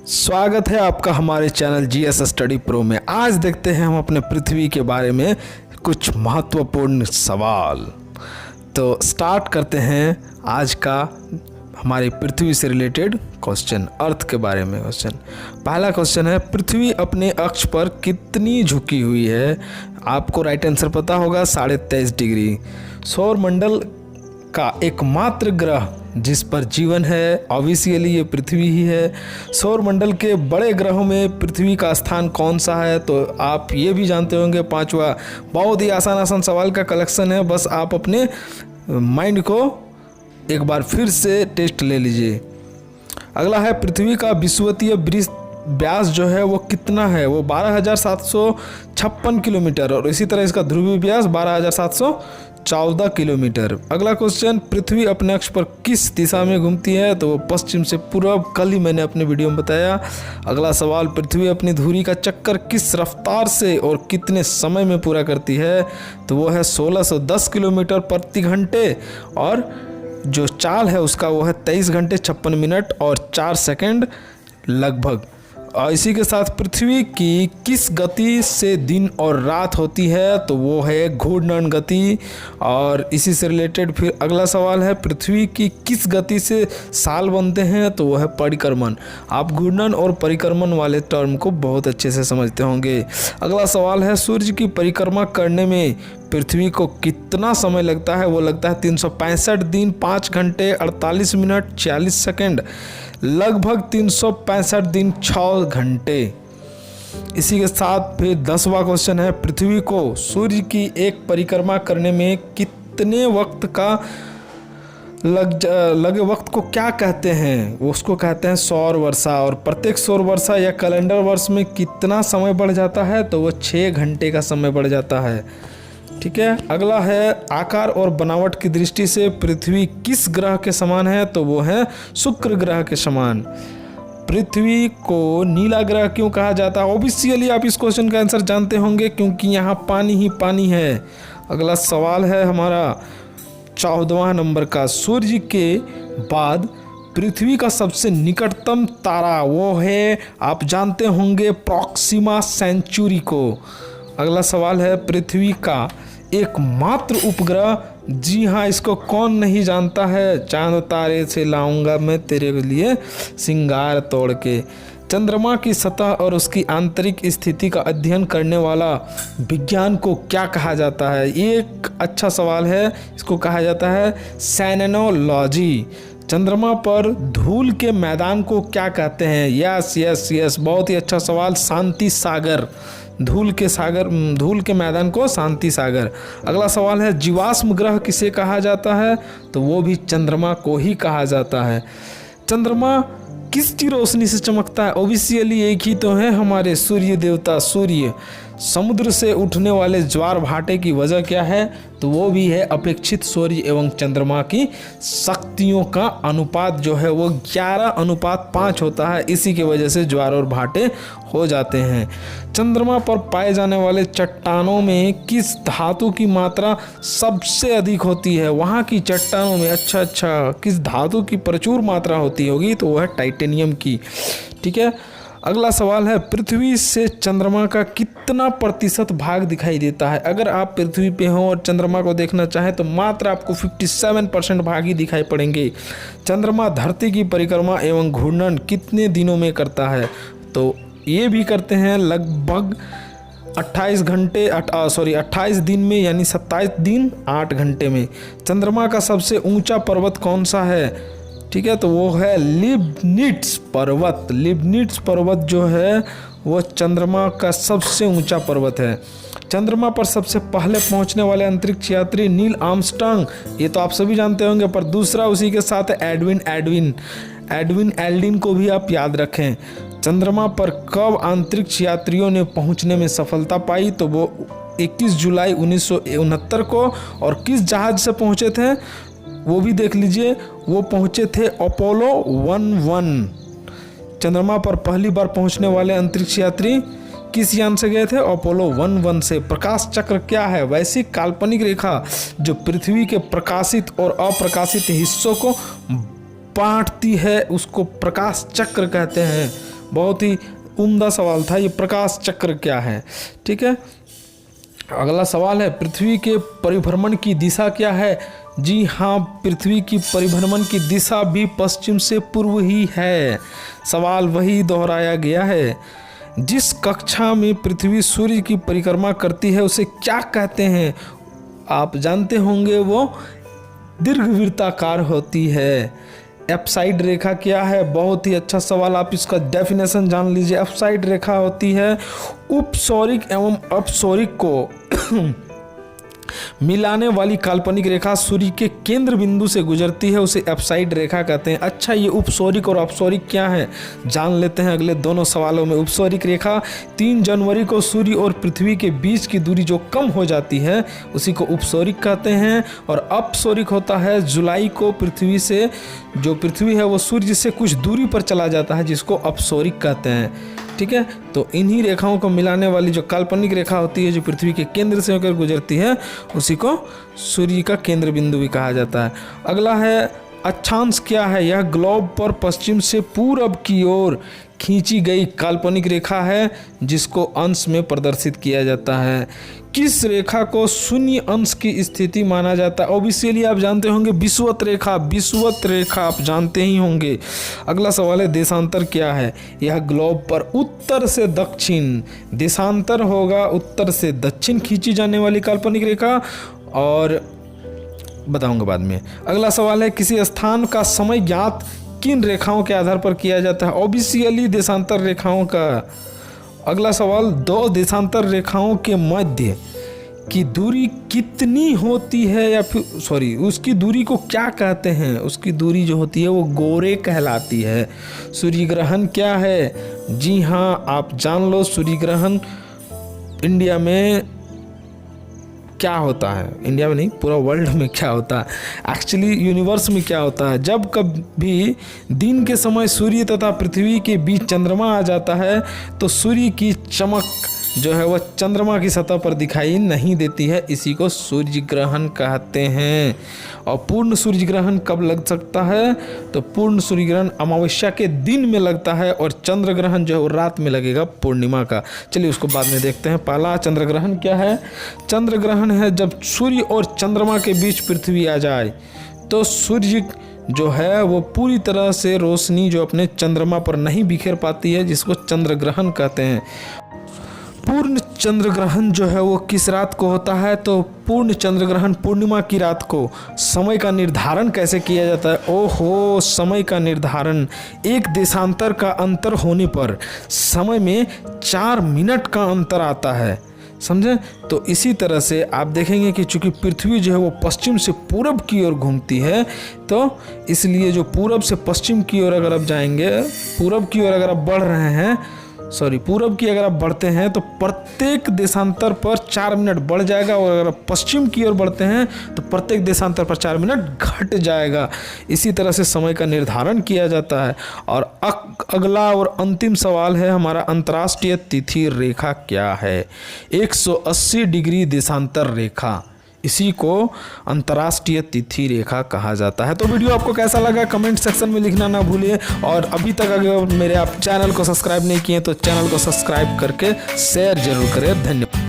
स्वागत है आपका हमारे चैनल जीएस स्टडी प्रो में। आज देखते हैं हम अपने पृथ्वी के बारे में कुछ महत्वपूर्ण सवाल। तो स्टार्ट करते हैं आज का हमारी पृथ्वी से रिलेटेड क्वेश्चन, अर्थ के बारे में क्वेश्चन। पहला क्वेश्चन है, पृथ्वी अपने अक्ष पर कितनी झुकी हुई है? आपको राइट आंसर पता होगा, 23.5 डिग्री। सौरमंडल का एकमात्र ग्रह जिस पर जीवन है, ऑब्वियसली ये पृथ्वी ही है। सौरमंडल के बड़े ग्रहों में पृथ्वी का स्थान कौन सा है? तो आप ये भी जानते होंगे। पांचवा, बहुत ही आसान सवाल का कलेक्शन है, बस आप अपने माइंड को एक बार फिर से टेस्ट ले लीजिए। अगला है, पृथ्वी का विषुवतीय व्यास जो है वो कितना है? वो 12,756 किलोमीटर, और इसी तरह इसका ध्रुवीय व्यास 12,714 किलोमीटर। अगला क्वेश्चन, पृथ्वी अपने अक्ष पर किस दिशा में घूमती है? तो वो पश्चिम से पूर्व, कल ही मैंने अपने वीडियो में बताया। अगला सवाल, पृथ्वी अपनी धुरी का चक्कर किस रफ्तार से और कितने समय में पूरा करती है? तो वो है 1610 किलोमीटर प्रति घंटे, और जो चाल है उसका वो है 23 घंटे 56 मिनट और 4 सेकंड लगभग। और इसी के साथ पृथ्वी की किस गति से दिन और रात होती है? तो वो है घूर्णन गति। और इसी से रिलेटेड फिर अगला सवाल है, पृथ्वी की किस गति से साल बनते हैं? तो वो है परिक्रमण। आप घूर्णन और परिक्रमण वाले टर्म को बहुत अच्छे से समझते होंगे। अगला सवाल है, सूर्य की परिक्रमा करने में पृथ्वी को कितना समय लगता है? वो लगता है 365 दिन 5 घंटे 48 मिनट 46 सेकंड, लगभग 365 दिन 6 घंटे। इसी के साथ फिर 10वां क्वेश्चन है, पृथ्वी को सूर्य की एक परिक्रमा करने में कितने वक्त का लगे वक्त को क्या कहते हैं? उसको कहते हैं सौर वर्षा। और प्रत्येक सौर वर्षा या कैलेंडर वर्ष में कितना समय बढ़ जाता है? तो वो 6 घंटे का समय बढ़ जाता है। ठीक है। अगला है, आकार और बनावट की दृष्टि से पृथ्वी किस ग्रह के समान है? तो वो है शुक्र ग्रह के समान। पृथ्वी को नीला ग्रह क्यों कहा जाता है? ऑब्वियसली आप इस क्वेश्चन का आंसर जानते होंगे, क्योंकि यहाँ पानी ही पानी है। अगला सवाल है हमारा 14वां नंबर का, सूर्य के बाद पृथ्वी का सबसे निकटतम तारा वो है, आप जानते होंगे, प्रॉक्सिमा सेंचुरी को। अगला सवाल है, पृथ्वी का एकमात्र उपग्रह, जी हाँ, इसको कौन नहीं जानता है, चांद तारे से लाऊंगा मैं तेरे लिए सिंगार तोड़ के। चंद्रमा की सतह और उसकी आंतरिक स्थिति का अध्ययन करने वाला विज्ञान को क्या कहा जाता है? ये एक अच्छा सवाल है, इसको कहा जाता है सेलेनोलॉजी। चंद्रमा पर धूल के मैदान को क्या कहते हैं? यस, बहुत ही अच्छा सवाल, शांति सागर। धूल के मैदान को शांति सागर। अगला सवाल है, जीवाश्म ग्रह किसे कहा जाता है? तो वो भी चंद्रमा को ही कहा जाता है। चंद्रमा किसकी रोशनी से चमकता है? ऑब्वियसली एक ही तो है, हमारे सूर्य देवता सूर्य। समुद्र से उठने वाले ज्वार भाटे की वजह क्या है? तो वो भी है अपेक्षित सूर्य एवं चंद्रमा की शक्तियों का अनुपात जो है वो 11:5 होता है। इसी की वजह से ज्वार और भाटे हो जाते हैं। चंद्रमा पर पाए जाने वाले चट्टानों में किस धातु की मात्रा सबसे अधिक होती है? वहाँ की चट्टानों में अच्छा किस धातु की प्रचुर मात्रा होती होगी? तो वो है टाइटेनियम की। ठीक है। अगला सवाल है, पृथ्वी से चंद्रमा का कितना प्रतिशत भाग दिखाई देता है? अगर आप पृथ्वी पे हो और चंद्रमा को देखना चाहें तो मात्र आपको 57% भाग ही दिखाई पड़ेंगे। चंद्रमा धरती की परिक्रमा एवं घूर्णन कितने दिनों में करता है? तो ये भी करते हैं लगभग 28 दिन में, यानी 27 दिन 8 घंटे में। चंद्रमा का सबसे ऊंचा पर्वत कौन सा है? ठीक है, तो वो है लिबनिट्स पर्वत। लिबनिट्स पर्वत जो है वो चंद्रमा का सबसे ऊंचा पर्वत है। चंद्रमा पर सबसे पहले पहुंचने वाले अंतरिक्ष यात्री नील आर्मस्ट्रांग, ये तो आप सभी जानते होंगे, पर दूसरा उसी के साथ है एडविन एल्डिन को भी आप याद रखें। चंद्रमा पर कब अंतरिक्ष यात्रियों ने पहुंचने में सफलता पाई? तो वो 21 जुलाई 1969 को। और किस जहाज से पहुंचे थे वो भी देख लीजिए, वो पहुंचे थे अपोलो 11। चंद्रमा पर पहली बार पहुंचने वाले अंतरिक्ष यात्री किस यान से गए थे? अपोलो 11 से। प्रकाश चक्र क्या है? वैसी काल्पनिक रेखा जो पृथ्वी के प्रकाशित और अप्रकाशित हिस्सों को बांटती है, उसको प्रकाश चक्र कहते हैं। बहुत ही उम्दा सवाल था। ये प्रकाश चक्र क्या है? ठीक है, अगला सवाल है पृथ्वी के परिभ्रमण की दिशा क्या है? जी हाँ, पृथ्वी की परिभ्रमण की दिशा भी पश्चिम से पूर्व ही है। सवाल वही दोहराया गया है। जिस कक्षा में पृथ्वी सूर्य की परिक्रमा करती है उसे क्या कहते हैं? आप जानते होंगे, वो दीर्घवृत्ताकार होती है। एप्साइड रेखा क्या है? बहुत ही अच्छा सवाल, आप इसका डेफिनेशन जान लीजिए। एप्साइड रेखा होती है उपसौरिक एवं अपसौरिक को मिलाने वाली काल्पनिक रेखा। सूर्य के केंद्र बिंदु से गुजरती है, उसे एप्साइड रेखा कहते हैं। अच्छा, ये उपसौरिक और अपसौरिक क्या है जान लेते हैं अगले दोनों सवालों में। उपसौरिक रेखा 3 जनवरी को सूर्य और पृथ्वी के बीच की दूरी जो कम हो जाती है उसी को उपसौरिक कहते हैं। और अपसौरिक होता है जुलाई को पृथ्वी से, जो पृथ्वी है वो सूर्य से कुछ दूरी पर चला जाता है, जिसको अपसौरिक कहते हैं। ठीक है, तो इन्हीं रेखाओं को मिलाने वाली जो काल्पनिक रेखा होती है जो पृथ्वी के केंद्र से होकर गुजरती है उसी को सूर्य का केंद्र बिंदु भी कहा जाता है। अगला है अक्षांश क्या है? यह ग्लोब पर पश्चिम से पूरब की ओर खींची गई काल्पनिक रेखा है जिसको अंश में प्रदर्शित किया जाता है। किस रेखा को शून्य अंश की स्थिति माना जाता है? ऑब्वियसली आप जानते होंगे विषुवत रेखा, विषुवत रेखा आप जानते ही होंगे। अगला सवाल है देशांतर क्या है? यह ग्लोब पर उत्तर से दक्षिण, देशांतर होगा उत्तर से दक्षिण खींची जाने वाली काल्पनिक रेखा, और बताऊंगा बाद में। अगला सवाल है किसी स्थान का समय ज्ञात किन रेखाओं के आधार पर किया जाता है? ऑब्वियसली देशांतर रेखाओं का। अगला सवाल, 2 देशांतर रेखाओं के मध्य की दूरी कितनी होती है, या फिर उसकी दूरी को क्या कहते हैं? उसकी दूरी जो होती है वो गोरे कहलाती है। सूर्य ग्रहण क्या है? जी हाँ, आप जान लो सूर्य ग्रहण इंडिया में क्या होता है, इंडिया में नहीं पूरा वर्ल्ड में क्या होता है, एक्चुअली यूनिवर्स में क्या होता है। जब कभी दिन के समय सूर्य तथा पृथ्वी के बीच चंद्रमा आ जाता है तो सूर्य की चमक जो है वह चंद्रमा की सतह पर दिखाई नहीं देती है, इसी को सूर्य ग्रहण कहते हैं। और पूर्ण सूर्य ग्रहण कब लग सकता है? तो पूर्ण सूर्य ग्रहण अमावस्या के दिन में लगता है और चंद्र ग्रहण जो है वो रात में लगेगा पूर्णिमा का। चलिए उसको बाद में देखते हैं। पहला चंद्र ग्रहण क्या है? चंद्र ग्रहण है जब सूर्य और चंद्रमा के बीच पृथ्वी आ जाए तो सूर्य जो है वो पूरी तरह से रोशनी जो अपने चंद्रमा पर नहीं बिखेर पाती है, जिसको चंद्र ग्रहण कहते हैं। पूर्ण चंद्र ग्रहण जो है वो किस रात को होता है? तो पूर्ण चंद्र ग्रहण पूर्णिमा की रात को। समय का निर्धारण कैसे किया जाता है? ओहो, समय का निर्धारण एक देशांतर का अंतर होने पर समय में 4 मिनट का अंतर आता है, समझे? तो इसी तरह से आप देखेंगे कि चूंकि पृथ्वी जो है वो पश्चिम से पूरब की ओर घूमती है, तो इसलिए जो पूरब से पश्चिम की ओर अगर आप जाएंगे, पूरब की ओर अगर आप बढ़ रहे हैं, पूरब की अगर आप बढ़ते हैं तो प्रत्येक देशांतर पर 4 मिनट बढ़ जाएगा, और अगर आप पश्चिम की ओर बढ़ते हैं तो प्रत्येक देशांतर पर 4 मिनट घट जाएगा। इसी तरह से समय का निर्धारण किया जाता है। और अगला और अंतिम सवाल है हमारा, अंतर्राष्ट्रीय तिथि रेखा क्या है? 180 डिग्री देशांतर रेखा, इसी को अंतर्राष्ट्रीय तिथि रेखा कहा जाता है। तो वीडियो आपको कैसा लगा कमेंट सेक्शन में लिखना ना भूलिए, और अभी तक अगर मेरे आप चैनल को सब्सक्राइब नहीं किए तो चैनल को सब्सक्राइब करके शेयर जरूर करें। धन्यवाद।